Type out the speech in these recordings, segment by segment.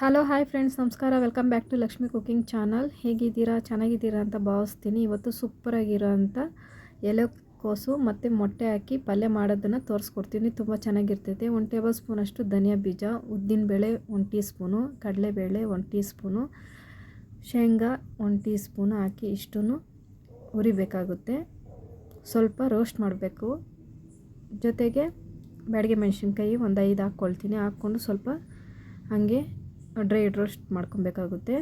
Hello hi friends, ನಮಸ್ಕಾರ. Welcome back to Lakshmi cooking channel. ಹೇಗಿದ್ದೀರಾ? ಚೆನ್ನಾಗಿದ್ದೀರಾ ಅಂತ ಭಾವಿಸ್ತೀನಿ. ಇವತ್ತು ಸೂಪರಾಗಿರೋಂಥ ಎಲೆಕೋಸು ಮತ್ತು ಮೊಟ್ಟೆ ಹಾಕಿ ಪಲ್ಯ ಮಾಡೋದನ್ನು ತೋರಿಸ್ಕೊಡ್ತೀನಿ. ತುಂಬ ಚೆನ್ನಾಗಿರ್ತೈತೆ. 1 ಟೇಬಲ್ ಸ್ಪೂನಷ್ಟು ಧನಿಯಾ ಬೀಜ, ಉದ್ದಿನಬೇಳೆ 1 ಟೀ ಸ್ಪೂನು, ಕಡಲೆಬೇಳೆ 1 ಟೀ ಸ್ಪೂನು, ಶೇಂಗಾ 1 ಟೀ ಸ್ಪೂನು ಹಾಕಿ ಇಷ್ಟನ್ನು ಹುರಿಬೇಕಾಗುತ್ತೆ. ಸ್ವಲ್ಪ ರೋಸ್ಟ್ ಮಾಡಬೇಕು. ಜೊತೆಗೆ ಬ್ಯಾಡಗೆ ಮೆಣಸಿನ್ಕಾಯಿ ಒಂದು 5 ಹಾಕ್ಕೊಳ್ತೀನಿ. ಹಾಕ್ಕೊಂಡು ಸ್ವಲ್ಪ ಹಾಗೆ ಡ್ರೈ ರೋಸ್ಟ್ ಮಾಡ್ಕೊಬೇಕಾಗುತ್ತೆ.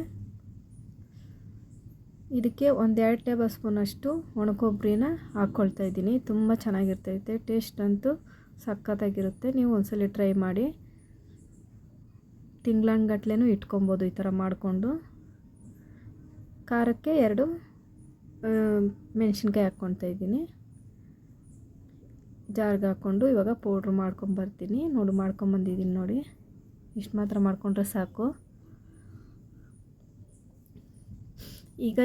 ಇದಕ್ಕೆ 1-2 ಟೇಬಲ್ ಸ್ಪೂನಷ್ಟು ಒಣಕೊಬ್ಬರಿನ ಹಾಕ್ಕೊಳ್ತಾ ಇದ್ದೀನಿ. ತುಂಬ ಚೆನ್ನಾಗಿರ್ತೈತೆ. ಟೇಸ್ಟ್ ಅಂತೂ ಸಖತ್ತಾಗಿರುತ್ತೆ. ನೀವು ಒಂದ್ಸಲ ಟ್ರೈ ಮಾಡಿ. ತಿಂಗಳಂಗಟ್ಲೆನೂ ಇಟ್ಕೊಬೋದು ಈ ಥರ ಮಾಡಿಕೊಂಡು. ಖಾರಕ್ಕೆ 2 ಮೆಣಸಿನ್ಕಾಯಿ ಹಾಕ್ಕೊಳ್ತಾ ಇದ್ದೀನಿ. ಜಾರ್ಗೆ ಹಾಕ್ಕೊಂಡು ಇವಾಗ ಪೌಡ್ರ್ ಮಾಡ್ಕೊಂಬರ್ತೀನಿ. ಮಾಡ್ಕೊಂಬಂದಿದ್ದೀನಿ ನೋಡಿ. ಇಷ್ಟು ಮಾತ್ರ ಮಾಡಿಕೊಂಡ್ರೆ ಸಾಕು. ಈಗ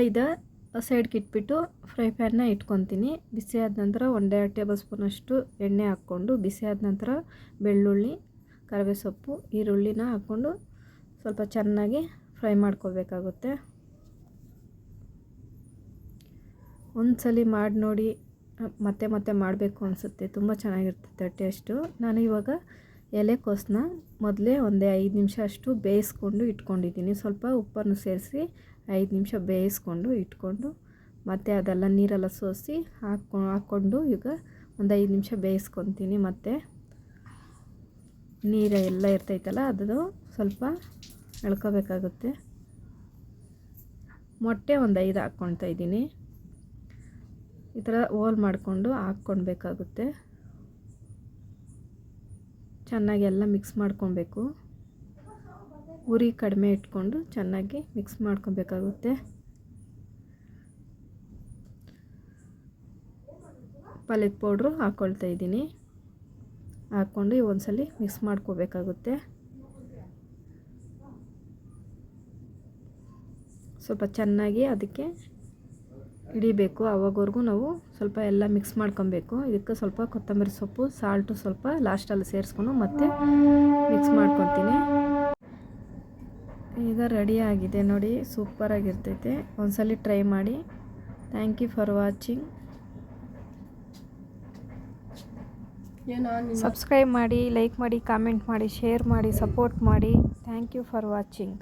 ಸೈಡ್ಗೆ ಇಟ್ಬಿಟ್ಟು ಫ್ರೈ ಪ್ಯಾನ್ನ ಇಟ್ಕೊತೀನಿ. ಬಿಸಿ ಆದ ನಂತರ 1-2 ಟೇಬಲ್ ಸ್ಪೂನಷ್ಟು ಎಣ್ಣೆ ಹಾಕ್ಕೊಂಡು, ಬಿಸಿ ಆದ ನಂತರ ಬೆಳ್ಳುಳ್ಳಿ, ಕರಿಬೇವು ಸೊಪ್ಪು, ಈರುಳ್ಳಿನ ಹಾಕ್ಕೊಂಡು ಸ್ವಲ್ಪ ಚೆನ್ನಾಗಿ ಫ್ರೈ ಮಾಡ್ಕೋಬೇಕಾಗುತ್ತೆ. ಒಂದ್ಸಲಿ ಮಾಡಿ ನೋಡಿ, ಮತ್ತೆ ಮತ್ತೆ ಮಾಡಬೇಕು ಅನಿಸುತ್ತೆ. ತುಂಬ ಚೆನ್ನಾಗಿರ್ತೈತೆ ಟೇಸ್ಟು. ನಾನು ಇವಾಗ ಎಲೆಕೋಸನ್ನ ಮೊದಲೇ 5 ನಿಮಿಷ ಅಷ್ಟು ಬೇಯಿಸ್ಕೊಂಡು ಇಟ್ಕೊಂಡಿದ್ದೀನಿ. ಸ್ವಲ್ಪ ಉಪ್ಪನ್ನು ಸೇರಿಸಿ 5 ನಿಮಿಷ ಬೇಯಿಸ್ಕೊಂಡು ಇಟ್ಕೊಂಡು, ಮತ್ತು ಅದೆಲ್ಲ ನೀರೆಲ್ಲ ಸೋಸಿ ಹಾಕ್ಕೊಂಡು ಈಗ 5 ನಿಮಿಷ ಬೇಯಿಸ್ಕೊತೀನಿ. ಮತ್ತು ನೀರೆಲ್ಲ ಇರ್ತೈತಲ್ಲ ಅದು ಸ್ವಲ್ಪ ಎಳ್ಕೋಬೇಕಾಗುತ್ತೆ. ಮೊಟ್ಟೆ 5 ಹಾಕ್ಕೊಳ್ತಾ ಇದ್ದೀನಿ. ಈ ಥರ ಹೋಲ್ ಮಾಡಿಕೊಂಡು ಹಾಕ್ಕೊಳ್ಬೇಕಾಗುತ್ತೆ. ಚೆನ್ನಾಗಿ ಎಲ್ಲ ಮಿಕ್ಸ್ ಮಾಡ್ಕೊಬೇಕು. ಉರಿ ಕಡಿಮೆ ಇಟ್ಕೊಂಡು ಚೆನ್ನಾಗಿ ಮಿಕ್ಸ್ ಮಾಡ್ಕೊಬೇಕಾಗುತ್ತೆ. ಪಲ್ಯದ ಪೌಡ್ರು ಹಾಕ್ಕೊಳ್ತಾ ಇದ್ದೀನಿ. ಹಾಕ್ಕೊಂಡು ಒಂದ್ಸಲಿ ಮಿಕ್ಸ್ ಮಾಡ್ಕೋಬೇಕಾಗುತ್ತೆ. ಸ್ವಲ್ಪ ಚೆನ್ನಾಗಿ ಅದಕ್ಕೆ ಹಿಡಿಬೇಕು. ಅವಾಗವರೆಗೂ ನಾವು ಸ್ವಲ್ಪ ಎಲ್ಲ ಮಿಕ್ಸ್ ಮಾಡ್ಕೊಬೇಕು. ಇದಕ್ಕೆ ಸ್ವಲ್ಪ ಕೊತ್ತಂಬರಿ ಸೊಪ್ಪು, ಸಾಲ್ಟು ಸ್ವಲ್ಪ ಲಾಸ್ಟಲ್ಲಿ ಸೇರಿಸ್ಕೊಂಡು ಮತ್ತೆ ಮಿಕ್ಸ್ ಮಾಡ್ಕೊತೀನಿ. ಈಗ ರೆಡಿ ಆಗಿದೆ ನೋಡಿ. ಸೂಪರಾಗಿರ್ತೈತೆ. ಒಂದ್ಸಲಿ ಟ್ರೈ ಮಾಡಿ. Thank you for watching. Subscribe ಮಾಡಿ, ಲೈಕ್ ಮಾಡಿ, ಕಾಮೆಂಟ್ ಮಾಡಿ, ಶೇರ್ ಮಾಡಿ, ಸಪೋರ್ಟ್ ಮಾಡಿ. Thank you for watching.